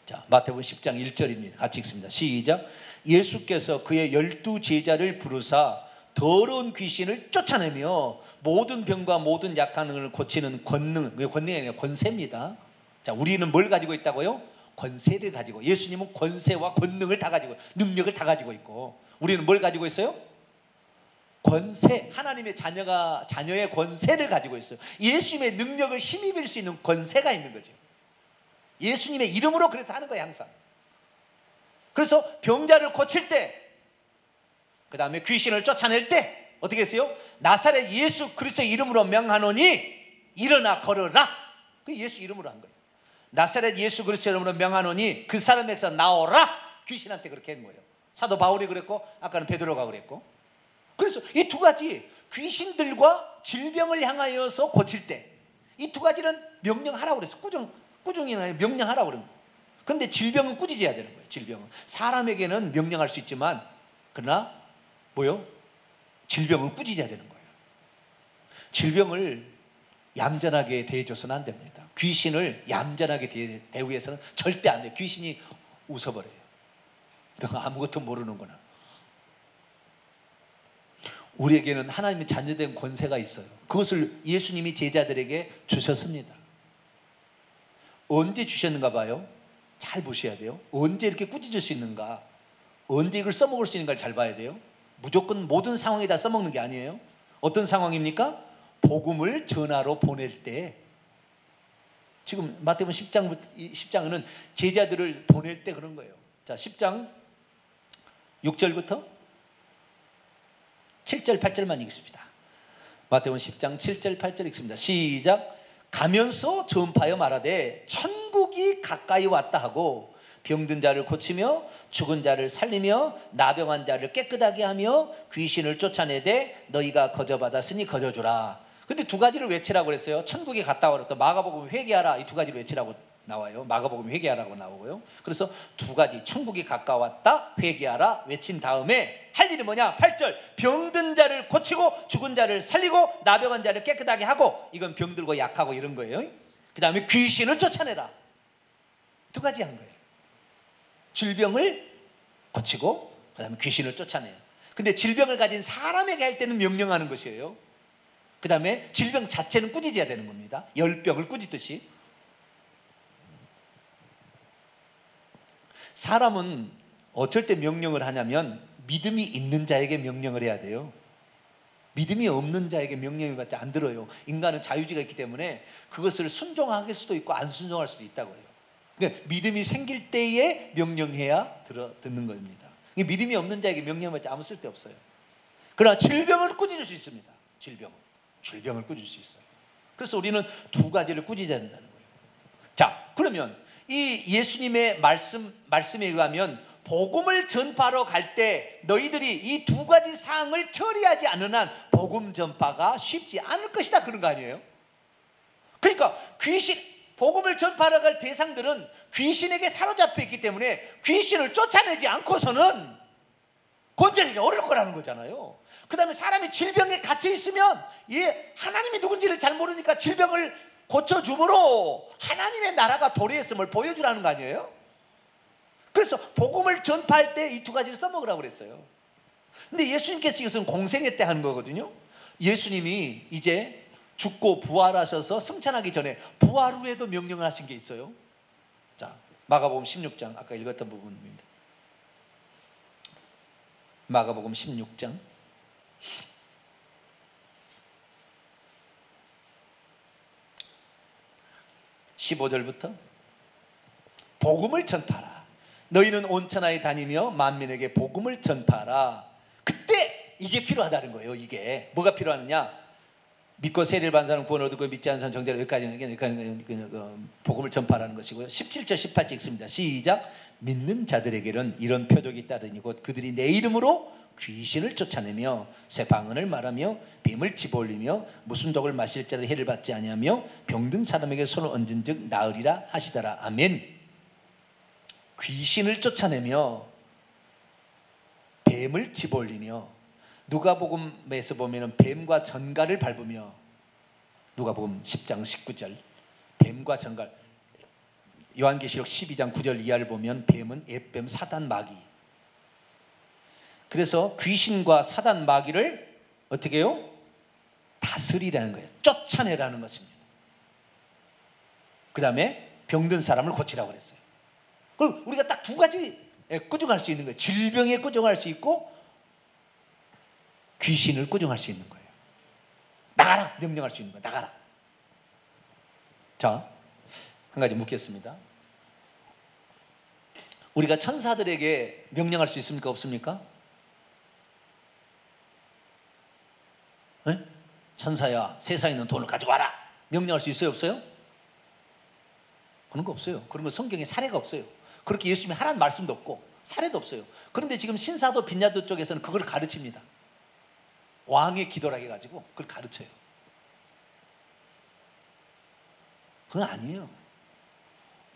자, 마태복음 10장 1절입니다. 같이 읽습니다. 시작. 예수께서 그의 12 제자를 부르사 더러운 귀신을 쫓아내며 모든 병과 모든 약함을 고치는 권능, 권능이 아니라 권세입니다. 자, 우리는 뭘 가지고 있다고요? 권세를 가지고. 예수님은 권세와 권능을 다 가지고, 능력을 다 가지고 있고, 우리는 뭘 가지고 있어요? 권세. 하나님의 자녀의 권세를 가지고 있어요. 예수님의 능력을 힘입을 수 있는 권세가 있는 거죠. 예수님의 이름으로 그래서 하는 거예요, 항상. 그래서 병자를 고칠 때, 그 다음에 귀신을 쫓아낼 때 어떻게 했어요? 나사렛 예수 그리스도의 이름으로 명하노니 일어나 걸어라. 그 예수 이름으로 한 거예요. 나사렛 예수 그리스도의 이름으로 명하노니 그 사람에게서 나오라. 귀신한테 그렇게 한 거예요. 사도 바울이 그랬고, 아까는 베드로가 그랬고. 그래서 이 두 가지, 귀신들과 질병을 향하여서 고칠 때 이 두 가지는 명령하라고 그랬어. 꾸중이 아니라 명령하라고 그런 거예요. 그런데 질병은 꾸짖어야 되는 거예요. 질병은 사람에게는 명령할 수 있지만, 그러나 뭐요? 질병은 꾸짖어야 되는 거예요. 질병을 얌전하게 대해줘서는 안 됩니다. 귀신을 얌전하게 대우해서는 절대 안 돼요. 귀신이 웃어버려요. 너가 아무것도 모르는구나. 우리에게는 하나님의 자녀된 권세가 있어요. 그것을 예수님이 제자들에게 주셨습니다. 언제 주셨는가 봐요. 잘 보셔야 돼요. 언제 이렇게 꾸짖을 수 있는가, 언제 이걸 써먹을 수 있는가를 잘 봐야 돼요. 무조건 모든 상황에 다 써먹는 게 아니에요. 어떤 상황입니까? 복음을 전하러 보낼 때. 지금 마태복음 10장은 제자들을 보낼 때 그런 거예요. 자, 10장 6절부터 7절 8절만 읽습니다. 마태복음 10장 7절 8절 읽습니다. 시작. 가면서 전파하여 말하되 천국이 가까이 왔다 하고 병든 자를 고치며 죽은 자를 살리며 나병한 자를 깨끗하게 하며 귀신을 쫓아내되 너희가 거저받았으니 거저주라. 근데 두 가지를 외치라고 그랬어요. 천국이 갔다 오라. 또 마가복음 회개하라. 이 두 가지를 외치라고 나와요. 마가복음 회개하라고 나오고요. 그래서 두 가지, 천국이 가까웠다, 회개하라 외친 다음에 할 일이 뭐냐? 8절. 병든 자를 고치고 죽은 자를 살리고 나병한 자를 깨끗하게 하고. 이건 병들고 약하고 이런 거예요. 그 다음에 귀신을 쫓아내라. 두 가지 한 거예요. 질병을 고치고 그 다음에 귀신을 쫓아내요. 근데 질병을 가진 사람에게 할 때는 명령하는 것이에요. 그 다음에 질병 자체는 꾸짖어야 되는 겁니다. 열병을 꾸짖듯이. 사람은 어쩔 때 명령을 하냐면 믿음이 있는 자에게 명령을 해야 돼요. 믿음이 없는 자에게 명령이 받지 안 들어요. 인간은 자유지가 있기 때문에 그것을 순종할 수도 있고 안 순종할 수도 있다고 해요. 그러니까 믿음이 생길 때에 명령해야 듣는 겁니다. 믿음이 없는 자에게 명령받지 아무 쓸데없어요. 그러나 질병을 꾸짖을 수 있습니다. 질병을 꾸짖을 수 있어요. 그래서 우리는 두 가지를 꾸짖어야 된다는 거예요. 자, 그러면 이 예수님의 말씀에 의하면 복음을 전파하러 갈 때 너희들이 이 두 가지 사항을 처리하지 않는 한 복음 전파가 쉽지 않을 것이다, 그런 거 아니에요? 그러니까 복음을 전파하러 갈 대상들은 귀신에게 사로잡혀 있기 때문에 귀신을 쫓아내지 않고서는 건져내기 어려울 거라는 거잖아요. 그 다음에 사람이 질병에 갇혀 있으면 하나님이 누군지를 잘 모르니까 질병을 고쳐줌으로 하나님의 나라가 도래했음을 보여주라는 거 아니에요? 그래서 복음을 전파할 때 이 두 가지를 써먹으라고 그랬어요. 근데 예수님께서 이것은 공생애 때 하는 거거든요. 예수님이 이제 죽고 부활하셔서 승천하기 전에 부활 후에도 명령을 하신 게 있어요. 자, 마가복음 16장 아까 읽었던 부분입니다. 마가복음 16장 15절부터 복음을 전파하라. 너희는 온 천하에 다니며 만민에게 복음을 전파하라. 그때 이게 필요하다는 거예요. 이게 뭐가 필요하느냐? 믿고 세례를 받은 사람은 구원 얻고 믿지 않는 사람은 정죄를, 여기까지는 복음을 전파하라는 것이고요. 17절 18절 읽습니다. 시작. 믿는 자들에게는 이런 표적이 따르니 곧 그들이 내 이름으로 귀신을 쫓아내며 새 방언을 말하며 뱀을 집어올리며 무슨 독을 마실지라도 해를 받지 아니하며 병든 사람에게 손을 얹은 즉 나으리라 하시더라. 아멘. 귀신을 쫓아내며 뱀을 집어올리며, 누가복음에서 보면 뱀과 전갈을 밟으며, 누가복음 10장 19절 뱀과 전갈, 요한계시록 12장 9절 이하를 보면 뱀은 앱뱀 사단 마귀. 그래서 귀신과 사단 마귀를 어떻게 해요? 다스리라는 거예요. 쫓아내라는 것입니다. 그 다음에 병든 사람을 고치라고 그랬어요. 그리고 우리가 딱 두 가지 꾸중할 수 있는 거예요. 질병에 꾸중할 수 있고 귀신을 꾸중할 수 있는 거예요. 나가라 명령할 수 있는 거예요. 나가라. 자, 한 가지 묻겠습니다. 우리가 천사들에게 명령할 수 있습니까? 없습니까? 네? 천사야, 세상에 있는 돈을 가져와라 명령할 수 있어요? 없어요? 그런 거 없어요. 그런 거 성경에 사례가 없어요. 그렇게 예수님이 하라는 말씀도 없고 사례도 없어요. 그런데 지금 신사도 빈야도 쪽에서는 그걸 가르칩니다. 왕의 기도라 해가지고 그걸 가르쳐요. 그건 아니에요.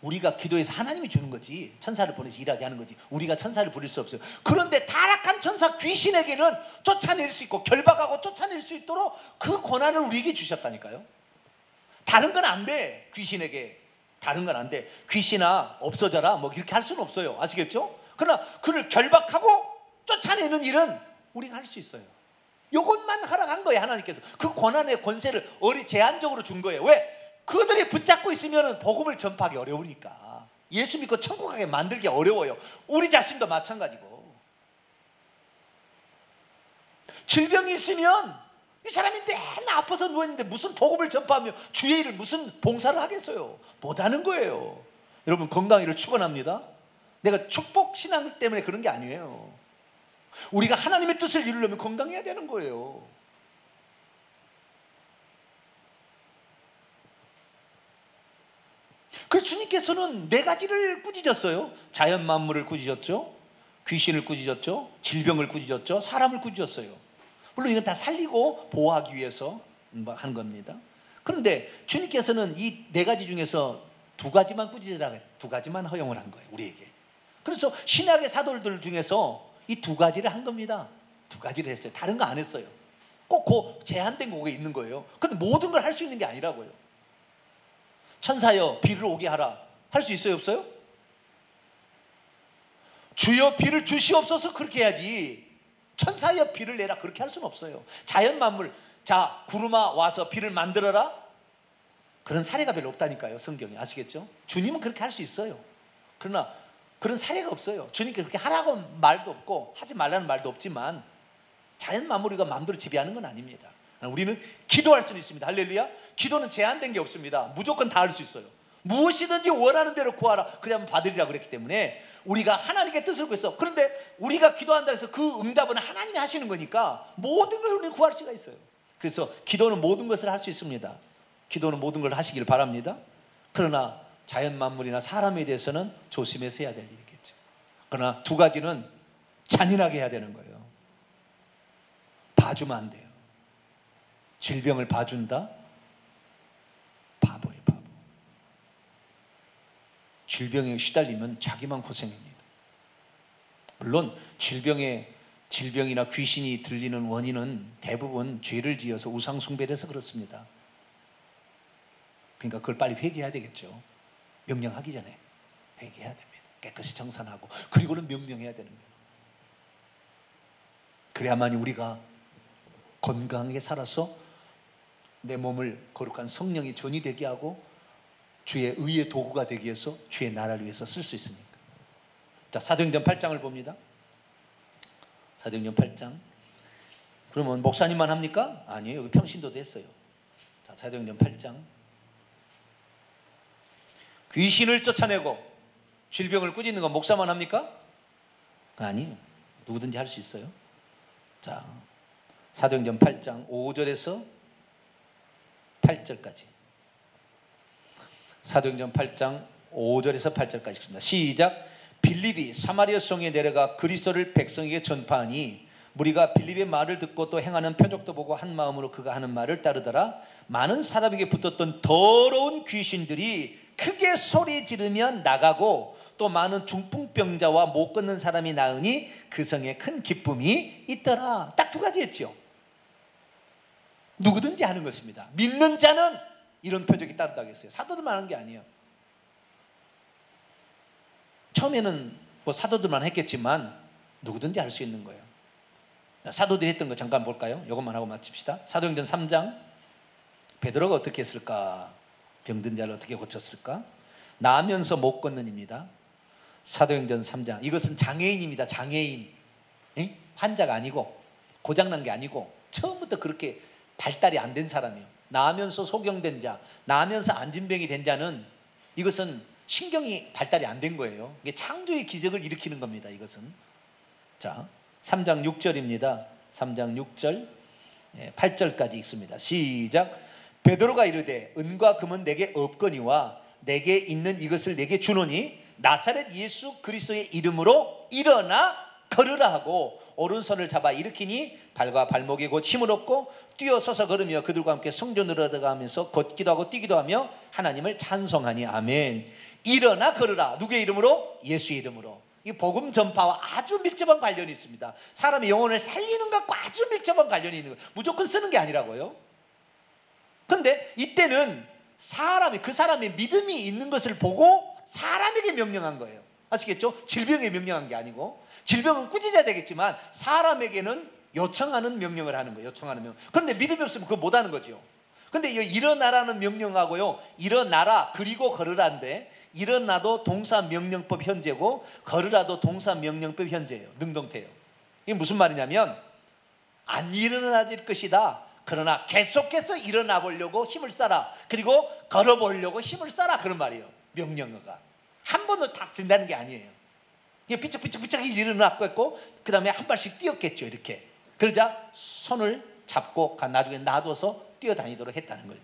우리가 기도해서 하나님이 주는 거지, 천사를 보내서 일하게 하는 거지. 우리가 천사를 부릴 수 없어요. 그런데 타락한 천사 귀신에게는 쫓아낼 수 있고 결박하고 쫓아낼 수 있도록 그 권한을 우리에게 주셨다니까요. 다른 건 안 돼. 귀신에게 다른 건 안 돼. 귀신아 없어져라 뭐 이렇게 할 수는 없어요. 아시겠죠? 그러나 그를 결박하고 쫓아내는 일은 우리가 할 수 있어요. 이것만 허락한 거예요. 하나님께서 그 권한의 권세를 제한적으로 준 거예요. 왜? 그들이 붙잡고 있으면 복음을 전파하기 어려우니까. 예수 믿고 천국 가게 만들기 어려워요. 우리 자신도 마찬가지고. 질병이 있으면 이 사람이 맨날 아파서 누워있는데 무슨 복음을 전파하며 주의 일을 무슨 봉사를 하겠어요? 못하는 거예요. 여러분 건강을 축원합니다. 내가 축복 신앙 때문에 그런 게 아니에요. 우리가 하나님의 뜻을 이루려면 건강해야 되는 거예요. 그래서 주님께서는 네 가지를 꾸짖었어요. 자연 만물을 꾸짖었죠, 귀신을 꾸짖었죠, 질병을 꾸짖었죠, 사람을 꾸짖었어요. 물론 이건 다 살리고 보호하기 위해서 한 겁니다. 그런데 주님께서는 이 네 가지 중에서 두 가지만 꾸짖으라고 해요. 두 가지만 허용을 한 거예요, 우리에게. 그래서 신약의 사도들 중에서 이 두 가지를 한 겁니다. 두 가지를 했어요. 다른 거 안 했어요. 꼭 그 제한된 곳에 있는 거예요. 근데 모든 걸 할 수 있는 게 아니라고요. 천사여 비를 오게 하라 할 수 있어요? 없어요? 주여 비를 주시옵소서 그렇게 해야지. 천사여 비를 내라 그렇게 할 수는 없어요. 자연 만물, 자 구름아 와서 비를 만들어라, 그런 사례가 별로 없다니까요. 성경에. 아시겠죠? 주님은 그렇게 할 수 있어요. 그러나 그런 사례가 없어요. 주님께 그렇게 하라고 말도 없고 하지 말라는 말도 없지만 자연 만물이가 마음대로 지배하는 건 아닙니다. 우리는 기도할 수는 있습니다. 할렐루야. 기도는 제한된 게 없습니다. 무조건 다 할 수 있어요. 무엇이든지 원하는 대로 구하라 그래야만 받으리라 그랬기 때문에 우리가 하나님께 뜻을 구했어. 그런데 우리가 기도한다 해서 그 응답은 하나님이 하시는 거니까 모든 걸 우리는 구할 수가 있어요. 그래서 기도는 모든 것을 할 수 있습니다. 기도는 모든 걸 하시길 바랍니다. 그러나 자연 만물이나 사람에 대해서는 조심해서 해야 될 일이겠죠. 그러나 두 가지는 잔인하게 해야 되는 거예요. 봐주면 안 돼요. 질병을 봐준다? 바보예요, 바보. 질병에 시달리면 자기만 고생입니다. 물론 질병이나 귀신이 들리는 원인은 대부분 죄를 지어서 우상 숭배를 해서 그렇습니다. 그러니까 그걸 빨리 회개해야 되겠죠. 명령하기 전에 회개해야 됩니다. 깨끗이 정산하고 그리고는 명령해야 되는 거예요. 그래야만이 우리가 건강하게 살아서 내 몸을 거룩한 성령이 전이 되게 하고 주의 의의 도구가 되기 위해서 주의 나라를 위해서 쓸 수 있습니까? 자, 사도행전 8장을 봅니다. 사도행전 8장. 그러면 목사님만 합니까? 아니에요. 여기 평신도도 했어요. 자, 사도행전 8장. 귀신을 쫓아내고 질병을 꾸짖는 건 목사만 합니까? 아니에요. 누구든지 할 수 있어요. 자, 사도행전 8장 5절에서 8절까지. 사도행전 8장 5절에서 8절까지 읽습니다. 시작. 빌립이 사마리아 성에 내려가 그리스도를 백성에게 전파하니 무리가 빌립의 말을 듣고 또 행하는 표적도 보고 한 마음으로 그가 하는 말을 따르더라. 많은 사람에게 붙었던 더러운 귀신들이 크게 소리 지르며 나가고 또 많은 중풍병자와 못 걷는 사람이 나으니 그 성에 큰 기쁨이 있더라. 딱 두 가지 했죠. 누구든지 하는 것입니다. 믿는 자는 이런 표적이 따른다고 했어요. 사도들만 하는 게 아니에요. 처음에는 뭐 사도들만 했겠지만 누구든지 할 수 있는 거예요. 사도들이 했던 거 잠깐 볼까요? 이것만 하고 마칩시다. 사도행전 3장. 베드로가 어떻게 했을까? 병든 자를 어떻게 고쳤을까? 나면서 못 걷는 입니다. 사도행전 3장. 이것은 장애인입니다. 장애인. 환자가 아니고 고장난 게 아니고 처음부터 그렇게 발달이 안 된 사람이에요. 나면서 소경된 자, 나면서 안진병이 된 자는 이것은 신경이 발달이 안 된 거예요. 이게 창조의 기적을 일으키는 겁니다. 이것은. 자, 3장 6절입니다. 3장 6절 8절까지 읽습니다. 시작. 베드로가 이르되 은과 금은 내게 없거니와 내게 있는 이것을 내게 주노니 나사렛 예수 그리스도의 이름으로 일어나 걸으라 하고 오른손을 잡아 일으키니 발과 발목에 곧 힘을 얻고 뛰어서서 걸으며 그들과 함께 성전으로 들어가면서 걷기도 하고 뛰기도 하며 하나님을 찬송하니 아멘. 일어나 걸으라. 누구의 이름으로? 예수의 이름으로. 이 복음 전파와 아주 밀접한 관련이 있습니다. 사람의 영혼을 살리는 것과 아주 밀접한 관련이 있는 거예요. 무조건 쓰는 게 아니라고요. 근데 이때는 그 사람의 믿음이 있는 것을 보고 사람에게 명령한 거예요. 아시겠죠? 질병에 명령한 게 아니고, 질병은 꾸짖어야 되겠지만 사람에게는 요청하는 명령을 하는 거예요. 요청하는 명령. 그런데 믿음이 없으면 그거 못 하는 거죠. 근데 이 일어나라는 명령하고요, 일어나라 그리고 걸으라인데, 일어나도 동사 명령법 현재고 걸으라도 동사 명령법 현재예요. 능동태예요. 이게 무슨 말이냐면 안 일어나질 것이다. 그러나 계속해서 일어나 보려고 힘을 써라. 그리고 걸어 보려고 힘을 써라. 그런 말이에요. 명령어가 한 번도 다 된다는 게 아니에요. 이게 비쩍비쩍 일어났고 그 다음에 한 발씩 뛰었겠죠. 이렇게. 그러자 손을 잡고 나중에 놔둬서 뛰어다니도록 했다는 거예요.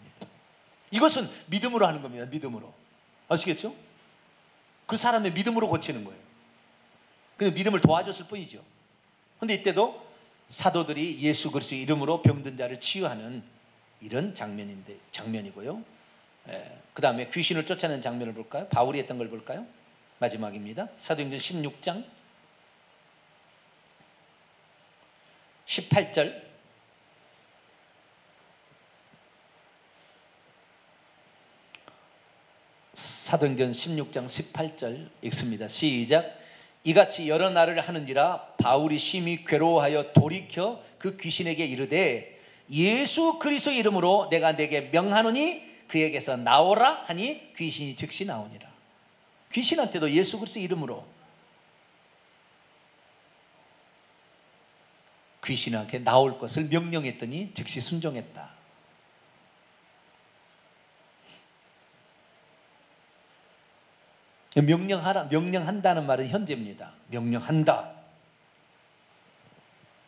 이것은 믿음으로 하는 겁니다. 믿음으로. 아시겠죠? 그 사람의 믿음으로 고치는 거예요. 근데 믿음을 도와줬을 뿐이죠. 근데 이때도 사도들이 예수 그리스도의 이름으로 병든 자를 치유하는 이런 장면이고요. 그 다음에 귀신을 쫓아내는 장면을 볼까요? 바울이 했던 걸 볼까요? 마지막입니다. 사도행전 16장 18절. 사도행전 16장 18절 읽습니다. 시작. 이같이 여러 날을 하는지라 바울이 심히 괴로워하여 돌이켜 그 귀신에게 이르되 예수 그리스도의 이름으로 내가 내게 명하노니 그에게서 나오라 하니 귀신이 즉시 나오니라. 귀신한테도 예수 그리스도의 이름으로 귀신한테 나올 것을 명령했더니 즉시 순종했다. 명령하라, 명령한다는 말은 현재입니다. 명령한다.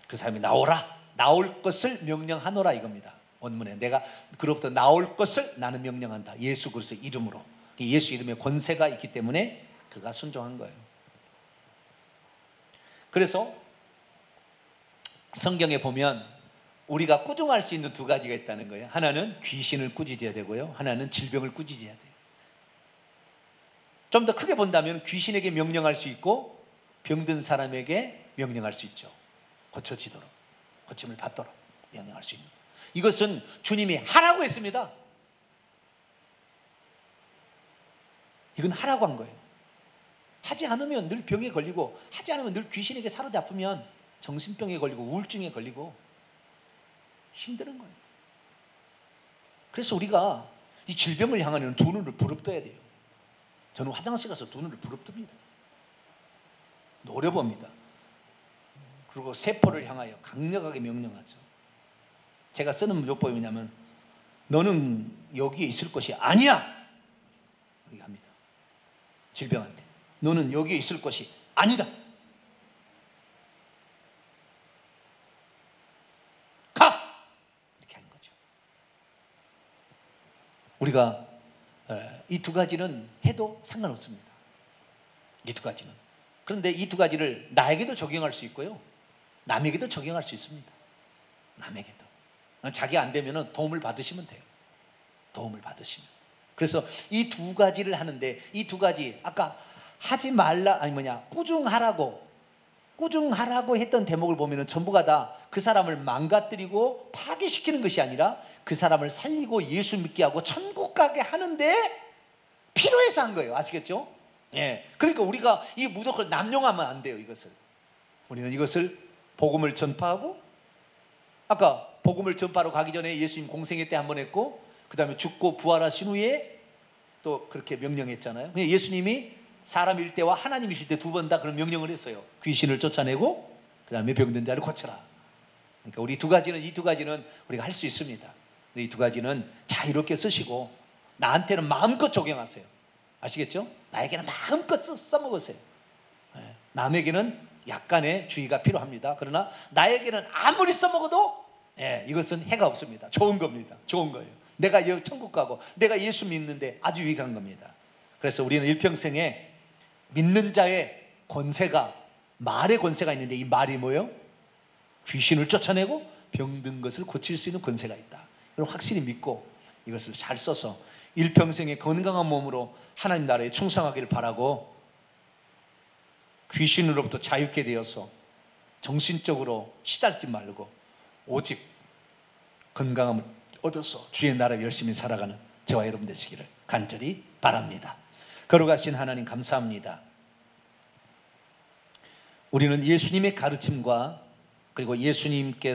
그 사람이 나오라, 나올 것을 명령하노라 이겁니다. 원문에 내가 그로부터 나올 것을 나는 명령한다. 예수 그리스도의 이름으로. 예수 이름에 권세가 있기 때문에 그가 순종한 거예요. 그래서 성경에 보면 우리가 꾸중할 수 있는 두 가지가 있다는 거예요. 하나는 귀신을 꾸짖어야 되고요, 하나는 질병을 꾸짖어야 돼요. 좀 더 크게 본다면 귀신에게 명령할 수 있고 병든 사람에게 명령할 수 있죠. 고쳐지도록, 고침을 받도록 명령할 수 있는. 이것은 주님이 하라고 했습니다. 이건 하라고 한 거예요. 하지 않으면 늘 병에 걸리고, 하지 않으면 늘 귀신에게 사로잡히면 정신병에 걸리고 우울증에 걸리고 힘드는 거예요. 그래서 우리가 이 질병을 향하는 두 눈을 부릅떠야 돼요. 저는 화장실 가서 두 눈을 부릅뜹니다. 노려봅니다. 그리고 세포를 향하여 강력하게 명령하죠. 제가 쓰는 문조법이 뭐냐면 너는 여기에 있을 것이 아니야 이렇게 합니다. 질병한테 너는 여기에 있을 것이 아니다. 가! 이렇게 하는 거죠. 우리가 이 두 가지는 해도 상관없습니다. 이 두 가지는. 그런데 이 두 가지를 나에게도 적용할 수 있고요, 남에게도 적용할 수 있습니다. 남에게도. 자기 안 되면 도움을 받으시면 돼요. 도움을 받으시면. 그래서 이 두 가지를 하는데, 이 두 가지 아까 하지 말라, 아니 꾸중하라고 했던 대목을 보면은 전부가 다 그 사람을 망가뜨리고 파괴시키는 것이 아니라 그 사람을 살리고 예수 믿게 하고 천국 가게 하는데 필요해서 한 거예요. 아시겠죠? 예. 그러니까 우리가 이 무덕을 남용하면 안 돼요. 이것을 우리는 이것을 복음을 전파하고, 아까 복음을 전파로 가기 전에 예수님 공생애 때 한 번 했고, 그 다음에 죽고 부활하신 후에 또 그렇게 명령했잖아요. 예수님이 사람일 때와 하나님이실 때 두 번 다 그런 명령을 했어요. 귀신을 쫓아내고 그 다음에 병든 자를 고쳐라. 그러니까 우리 이 두 가지는 우리가 할 수 있습니다. 이 두 가지는 자유롭게 쓰시고 나한테는 마음껏 적용하세요. 아시겠죠? 나에게는 마음껏 써먹으세요. 남에게는 약간의 주의가 필요합니다. 그러나 나에게는 아무리 써먹어도 이것은 해가 없습니다. 좋은 겁니다. 좋은 거예요. 내가 천국 가고 내가 예수 믿는데 아주 유익한 겁니다. 그래서 우리는 일평생에 믿는 자의 권세가, 말의 권세가 있는데, 이 말이 뭐예요? 귀신을 쫓아내고 병든 것을 고칠 수 있는 권세가 있다. 이걸 확실히 믿고 이것을 잘 써서 일평생의 건강한 몸으로 하나님 나라에 충성하기를 바라고, 귀신으로부터 자유케 되어서 정신적으로 시달지 말고 오직 건강함을 얻어서 주의 나라 열심히 살아가는 저와 여러분 되시기를 간절히 바랍니다. 거룩하신 하나님 감사합니다. 우리는 예수님의 가르침과 그리고 예수님께